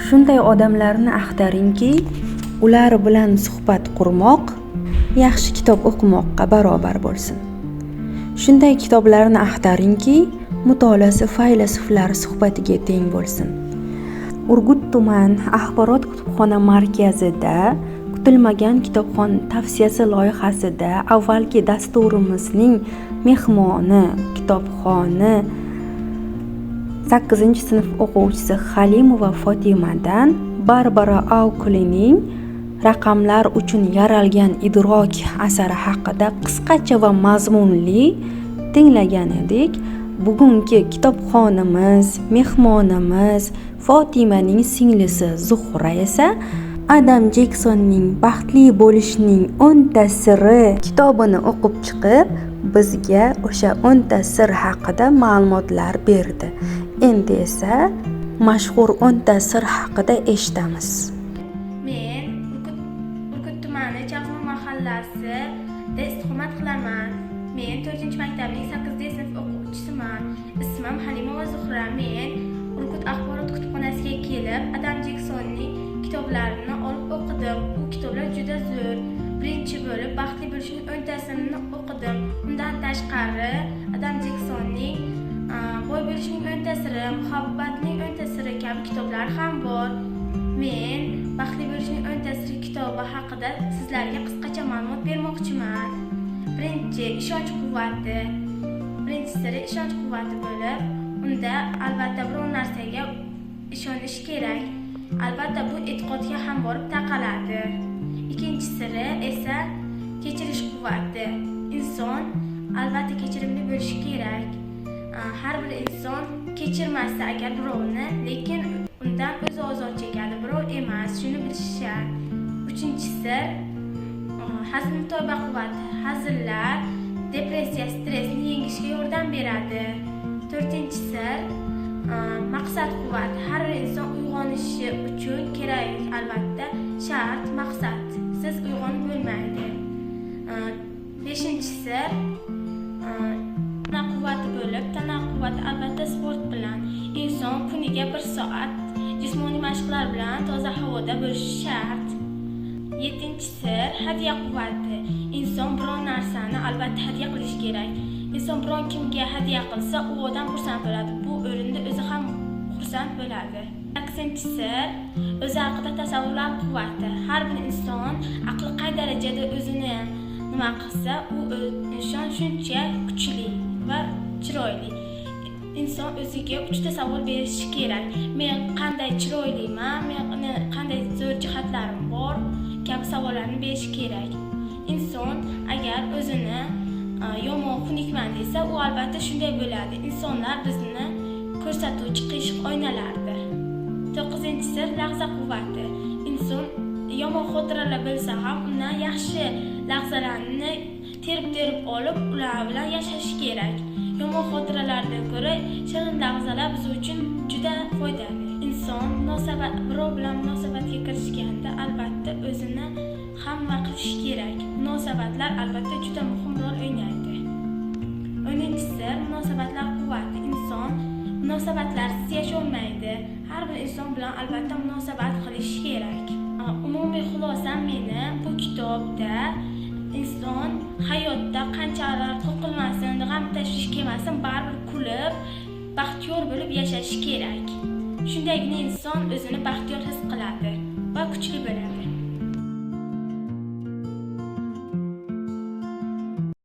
Shunday odamlarni axtaringki, ular bilan suhbat qurmoq yaxshi kitob o'qimoqqa barobar bo'lsin. Shunday kitoblarni axtaringki, mutolaasi faylasuflar suhbatiga teng bo'lsin. Urgut tuman axborot kutubxona markazida kutilmagan kitobxon tavsiyasi loyihasida avvalgi dasturimizning mehmoni kitobxoni 8-sinf o'quvchisi Halimova Fotimadan Barbara Auklning Raqamlar uchun yaralgan idrok asari haqida qisqacha va mazmunli tinglagan edik. Bugungi kitobxonimiz, mehmonimiz Fotimaning singlisi Zuhra esa Adam Jeksonning Baxtli bo'lishning 10 ta siri kitobini o'qib chiqib, bizga o'sha 10 ta sir haqida ma'lumotlar berdi. Endi esa mashhur 10 ta sir haqida eshitamiz. Men Urgut tumani Chaqma mahallasi istiqomat qilaman. Men 4-maktabning 8-sinf o'quvchisiman. Ismim Halimova Zuhra. Men Urgut axborot kutubxonasiga kelib, Adam Jeksonning kitoblarini olib o'qidim. Bu kitoblar juda zo'r. Birinchi bo'lib Baxtli bo'lishning 10 tasini o'qidim. Undan tashqari Adam Jeksonning Boy bo'lishning 10 ta siri, Muhabbatning 10 ta siri kabi kitoblar ham bor. Men Baxtli bo'lishning 10 ta siri kitobi haqida sizlarga qisqacha ma'lumot bermoqchiman. Birinchi ishonch quvvati. Birinchi siri ishonch quvvati bo'lib, unda albatta biror narsaga ishonish kerak. Albatta bu e'tiqodga ham borib taqaladi. Ikkinchi siri esa kechirish quvvati. Inson albatta kechirimli bo'lishi kerak. Har bir inson kechirmasa agar birovni, lekin undan o'zi ozor chekadi, birov emas, shuni bilish shart. Uchinchisi hazm-toba quvvati. Hazillar depressiya, stressni yengishga yordam beradi. To'rtinchisi maqsad quvvati. Har bir inson uyg'onishi uchun kerak albatta shart maqsad. Siz uyg'onib bo'lmaydi. Beshinchisi tana quvvati bo'lib, tana quvvati albatta sport bilan. Inson kuniga 1 soat jismoniy mashqlar bilan toza havoda bo'lishi shart. Yettinchisi hadya quvvati. Inson biror narsani albatta hadya qilish kerak. Inson biron kimga hadya qilsa, u odam xursand bo'ladi. Bu o'rinda o'zi ham xursand bo'ladi. 8-si o'zi haqida tasavvurlar quvvati. Har bir inson aqli qay darajada o'zini nima qilsa, u inson shuncha kuchli va chiroyli. Inson o'ziga uchta savol berishi kerak. Men qanday chiroyliman, men qanday zo'r jihatlarim bor kabi savollarni berish kerak. Inson agar o'zini yomon xunukman desa, u albatta shunday bo'ladi. Insonlar bizni ko'rsatuvchi qiyshiq oynalardir. 9-si lahza quvvati. Inson yomon xotiralar bo'lsa ham undan yaxshi lahzalarni terib olib, ular bilan yashash kerak. Yomon xotiralardan ko'ra shirin lahzalar biz uchun juda foydali. Inson birov bilan munosabatga kirishganda albatta o'zini hamma qilish kerak. Munosabatlar albatta juda muhim rol o'ynaydi. 10-si munosabatlar quvvati. Inson munosabatlarsiz yasholmaydi. Har bir inson bilan albatta munosabat qilish kerak. Umumiy xulosam meni bu kitobda inson hayotda qanchalar qo'rqilmasin, g'am tashvish kelmasin, baribir kulib, baxtiyor bo'lib yashashi kerak. Shundagina inson o'zini baxtiyor his qiladi va kuchli bo'ladi.